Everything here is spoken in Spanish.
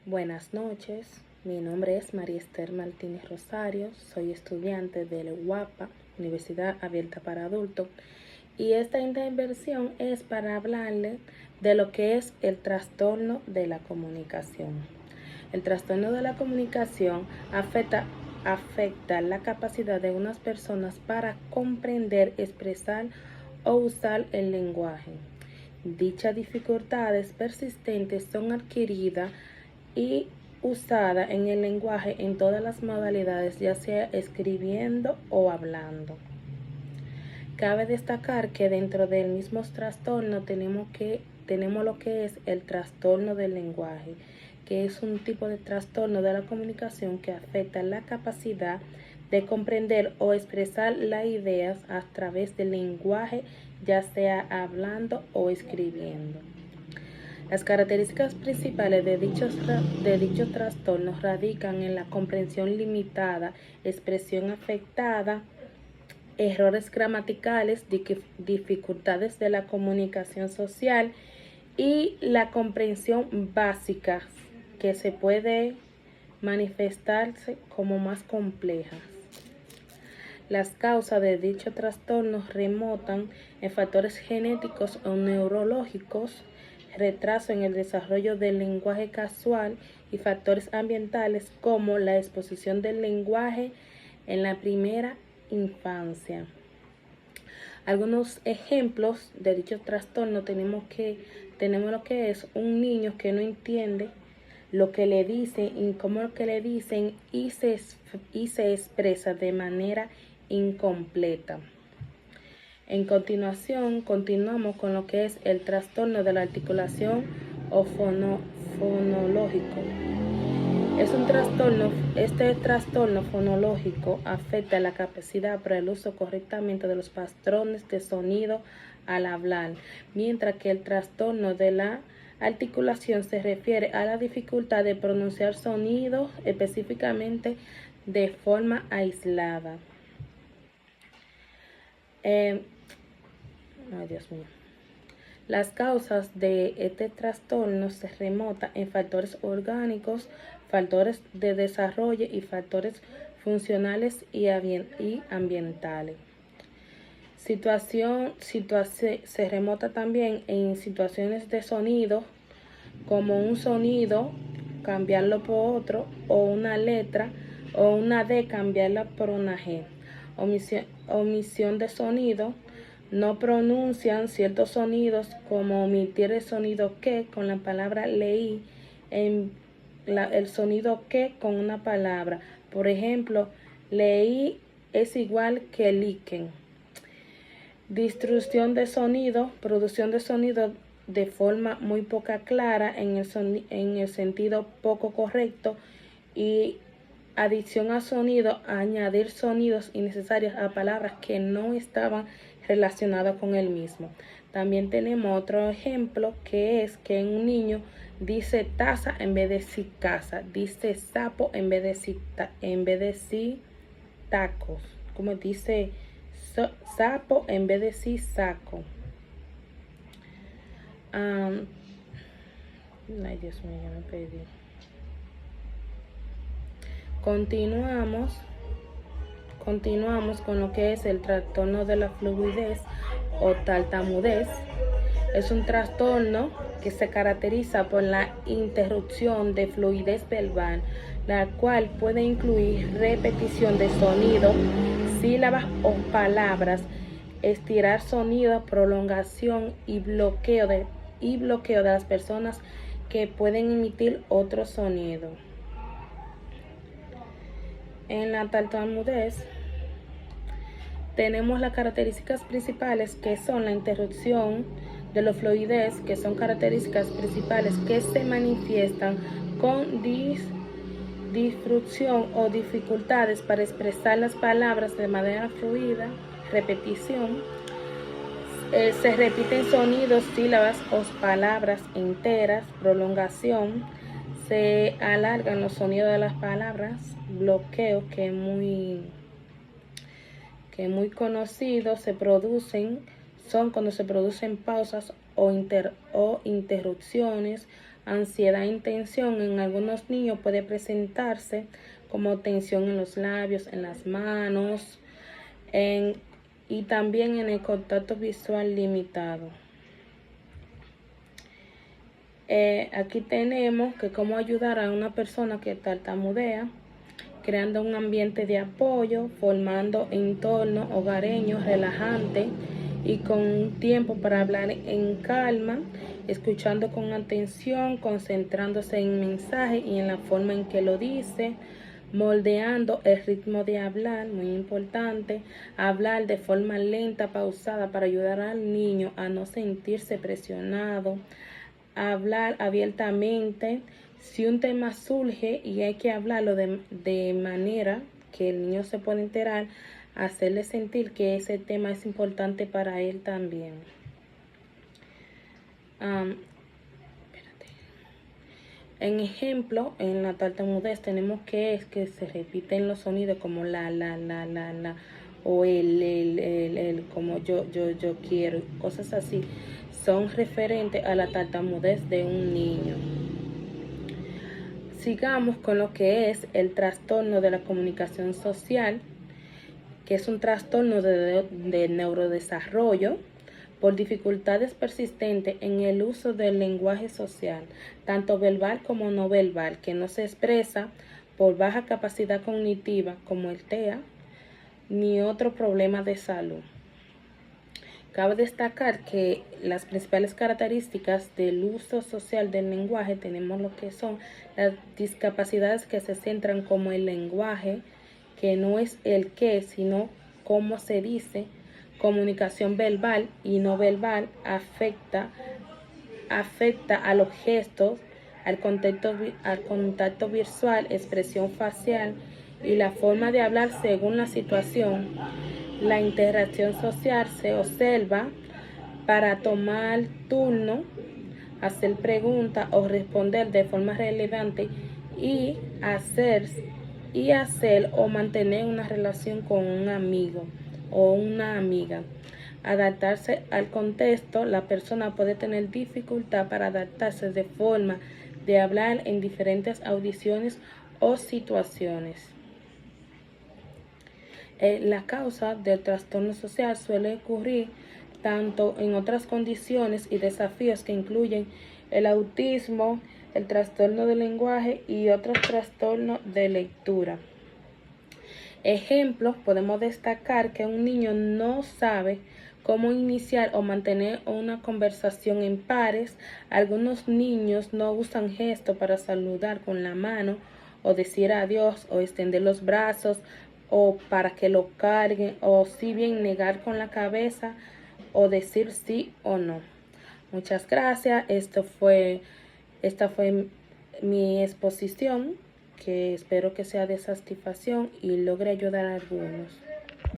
Buenas noches, mi nombre es María Esther Martínez Rosario, soy estudiante de la UAPA, Universidad Abierta para Adultos, y esta intervención es para hablarle de lo que es el trastorno de la comunicación. El trastorno de la comunicación afecta la capacidad de unas personas para comprender, expresar o usar el lenguaje. Dichas dificultades persistentes son adquiridas y usada en el lenguaje en todas las modalidades, ya sea escribiendo o hablando. Cabe destacar que dentro del mismo trastorno tenemos lo que es el trastorno del lenguaje, que es un tipo de trastorno de la comunicación que afecta la capacidad de comprender o expresar las ideas a través del lenguaje, ya sea hablando o escribiendo. Las características principales de dichos trastornos radican en la comprensión limitada, expresión afectada, errores gramaticales, dificultades de la comunicación social y la comprensión básica, que se puede manifestarse como más complejas. Las causas de dichos trastornos remontan en factores genéticos o neurológicos, retraso en el desarrollo del lenguaje casual y factores ambientales como la exposición del lenguaje en la primera infancia. Algunos ejemplos de dichos trastornos tenemos lo que es un niño que no entiende lo que le dicen y cómo lo que le dicen y se expresa de manera incompleta. En continuación, continuamos con lo que es el trastorno de la articulación o fonológico. Este trastorno fonológico afecta la capacidad para el uso correctamente de los patrones de sonido al hablar, mientras que el trastorno de la articulación se refiere a la dificultad de pronunciar sonidos específicamente de forma aislada. Dios mío. Las causas de este trastorno se remontan en factores orgánicos, factores de desarrollo y factores funcionales y ambientales. Se remonta también en situaciones de sonido, como un sonido, cambiarlo por otro, o una letra, o una D, cambiarla por una G. Omisión de sonido. No pronuncian ciertos sonidos, como omitir el sonido que con la palabra leí, el sonido que con una palabra. Por ejemplo, leí es igual que liquen. Distorsión de sonido, producción de sonido de forma muy poca clara en el sentido poco correcto, y adición a sonido, añadir sonidos innecesarios a palabras que no estaban relacionadas con el mismo. También tenemos otro ejemplo, que es que un niño dice taza en vez de decir casa, dice sapo en vez de decir tacos, como dice sapo en vez de decir saco. Ay, Dios mío, ya me perdí. Continuamos con lo que es el trastorno de la fluidez o tartamudez. Es un trastorno que se caracteriza por la interrupción de fluidez verbal, la cual puede incluir repetición de sonido, sílabas o palabras, estirar sonido, prolongación y bloqueo de las personas que pueden emitir otro sonido. En la tartamudez tenemos las características principales, que son la interrupción de la fluidez, que son características principales que se manifiestan con disrupción o dificultades para expresar las palabras de manera fluida, repetición, se repiten sonidos, sílabas o palabras enteras, prolongación, se alargan los sonidos de las palabras, bloqueo, que es muy conocido, son cuando se producen pausas o interrupciones, ansiedad e tensión en algunos niños puede presentarse como tensión en los labios, en las manos, y también en el contacto visual limitado. Aquí tenemos que cómo ayudar a una persona que tartamudea, creando un ambiente de apoyo, formando entorno hogareño, relajante y con tiempo para hablar en calma, escuchando con atención, concentrándose en el mensaje y en la forma en que lo dice, moldeando el ritmo de hablar, muy importante, hablar de forma lenta, pausada para ayudar al niño a no sentirse presionado, hablar abiertamente. Si un tema surge y hay que hablarlo de manera que el niño se pueda enterar, hacerle sentir que ese tema es importante para él también. En ejemplo, en la tartamudez tenemos que se repiten los sonidos como la, o el como yo quiero, cosas así, son referentes a la tartamudez de un niño. Sigamos con lo que es el trastorno de la comunicación social, que es un trastorno de neurodesarrollo por dificultades persistentes en el uso del lenguaje social, tanto verbal como no verbal, que no se expresa por baja capacidad cognitiva como el TEA, ni otro problema de salud. Cabe destacar que las principales características del uso social del lenguaje tenemos lo que son las discapacidades que se centran como el lenguaje, que no es el qué, sino cómo se dice, comunicación verbal y no verbal, afecta a los gestos, al contacto visual, expresión facial y la forma de hablar según la situación. La interacción social se observa para tomar turno, hacer preguntas o responder de forma relevante y hacer o mantener una relación con un amigo o una amiga. Adaptarse al contexto, la persona puede tener dificultad para adaptarse de forma de hablar en diferentes audiciones o situaciones. La causa del trastorno social suele ocurrir tanto en otras condiciones y desafíos que incluyen el autismo, el trastorno del lenguaje y otros trastornos de lectura. Ejemplos, podemos destacar que un niño no sabe cómo iniciar o mantener una conversación en pares. Algunos niños no usan gestos para saludar con la mano o decir adiós o extender los brazos o para que lo carguen, o si bien negar con la cabeza o decir sí o no. Muchas gracias. Esta fue mi exposición, que espero que sea de satisfacción y logre ayudar a algunos.